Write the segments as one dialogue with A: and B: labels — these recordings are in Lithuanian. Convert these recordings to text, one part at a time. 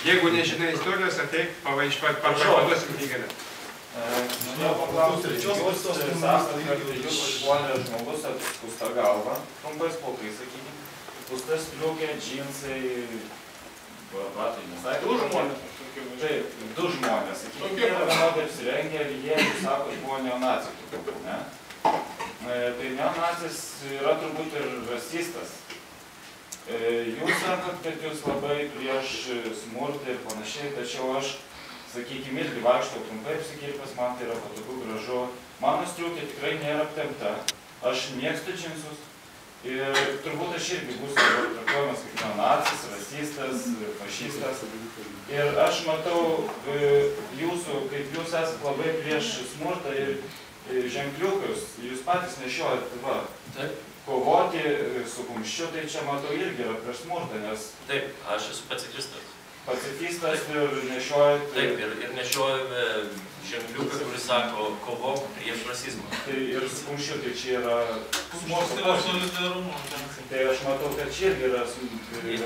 A: Jeigu nežinai istorijos, ateik, parduosim knygelę.
B: Norėjau paklausti, jūs esate žmonės žmogus atskusta galva, trumpais plaukais, sakykime, skusta striukė, džinsai, batai, nesakė.
C: Du žmonės.
B: Taip, du žmonės, sakykime, jie yra vienodai apsirengę ir jie, jūs sakot, buvo neonacijų, ne? Tai neonacis yra turbūt ir rasistas. Jūs sakot, kad jūs labai prieš smurtą ir panašiai, tačiau aš, sakykime, irgi vaikštau trumpai apsikirpęs, man tai yra patogu, gražu. Mano striukė tikrai nėra aptempta, aš mėgstu džinsus ir turbūt aš irgi būsiu traktuojamas kaip neonacis, rasistas, fašistas. Ir aš matau jūsų, kaip jūs esate labai prieš smurtą ir ženkliukus, jūs patys nešiojat, va, kovoti su kumščiu, tai čia matau irgi yra prieš smurtą, nes...
D: Taip, aš esu pacifistas.
B: Pacifistas ir nešiojat...
D: Taip, ir nešiojame ženkliuką, kuris sako, kovok prieš rasizmą.
B: Tai ir su kumščiu, tai čia yra...
C: Smurtas yra solidarumo.
B: Tai aš matau, kad čia irgi yra...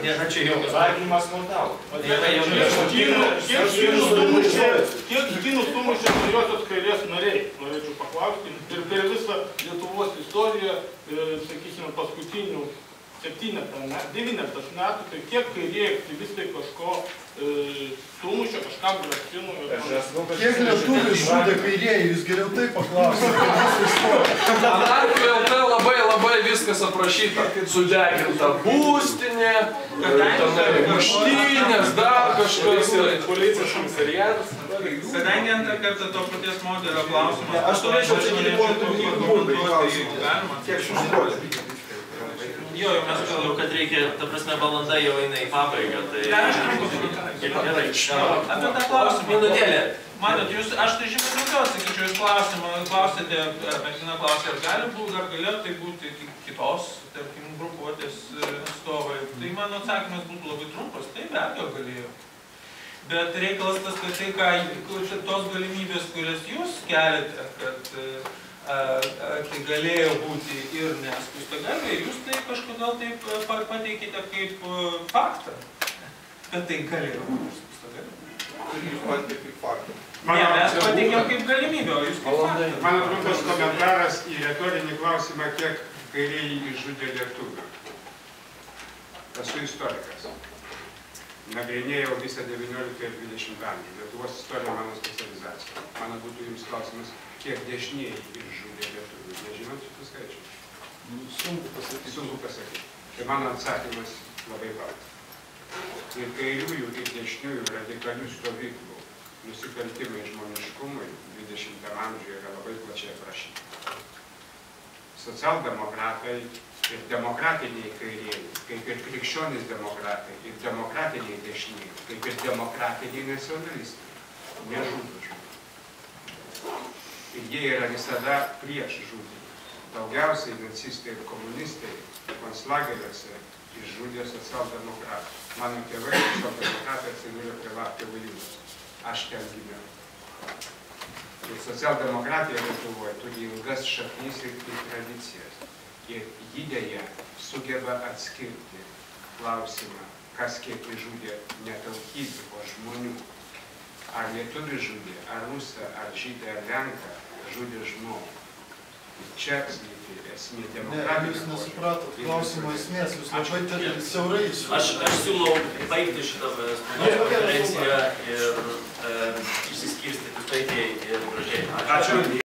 D: Nėra čia jokios...
B: Raginimas smurtauti.
C: Kiek kinų sumušė naujosios kairės nariai, norėčiau paklausti, ir per visą Lietuvos istoriją, sakysime, paskutinių 9 metų, tai kiek kairieji aktyvistai kažko sumušė, kažkam grasino.
E: Kiek lietuvių žudė kairieji, jūs geriau tai paklausite.
F: Anarchijoj labai viskas aprašyta. Sudeginta būstinė, muštynės, dar kažkas. Policijos komisariatas.
C: Kadangi antrą kartą to paties modelio klausimas.
E: Aš norėčiau čia
D: Jo, mes galvoju, kad reikia, ta prasme, valanda jau eina į pabaigą, tai... Gerai,
C: apie tą klausimą.
D: Minutėlė.
C: Matot, aš tai žymiai daugiau atsakyčiau, jūs klausėte, Mergina klausė, ar galėjo tai būti kitos, tarkim, grupuotės atstovai. Tai mano atsakymas būtų labai trumpas, tai be abejo galėjo. Bet reikalas tas, kad tai, tos galimybės, kurias jūs keliate, kad tai galėjo būti ir neskusta galvė, ir jūs tai kažkodėl taip pateikite kaip faktą, kad tai galėjo būti neskusta galvė.
E: Jūs matėte kaip faktą.
C: Ne, mes pateikėm kaip galimybę, o jūs kaip faktą.
A: Mano trumpas komentaras į retorinį klausimą, kiek kairieji išžudė lietuvių. Esu istorikas. Nagrinėjau visą 19 ir 20 amžių. Lietuvos istorija mano specializacija. Mano būtų jums klausimas, kiek dešinieji išžudė lietuvių. Nežinot šitų skaičių? Sunku pasakyti. Tai mano atsakymas labai paprastas. Ir kairiųjų, ir dešiniųjų radikalių stovyklų nusikaltimai žmoniškumui 20 amžiuje yra labai plačiai aprašyti. Socialdemokratai ir demokratiniai kairieji, kaip ir krikščionys demokratai, ir demokratiniai dešinieji, kaip ir demokratiniai nacionalistai, nežudo žmonių. Ir jie yra visada prieš žudymą. Daugiausiai nacistai ir komunistai konclageriuose išžudė socialdemokratų. Mano tėvai socialdemokratai atsidūrė prie Laptevų jūros. Aš ten gimiau. Ir socialdemokratija Lietuvoje turi ilgas šaknis ir tradicijas. Ir jį dėja sugeba atskirti klausimą, kas kiek žudė ne tautybių, o žmonių. Ar lietuvių žudė, ar rusą, ar žydą, ar lenką žudė žmogų. Ir čia slypi esmė demokratinė.
E: Ne, jūs nesupratot klausimo esmės, jūs labai siaurai išsiūlė.
D: Aš siūlau baigti šitą konferenciją ir išsiskirstyti taikiai ir gražiai.
A: Ačiū.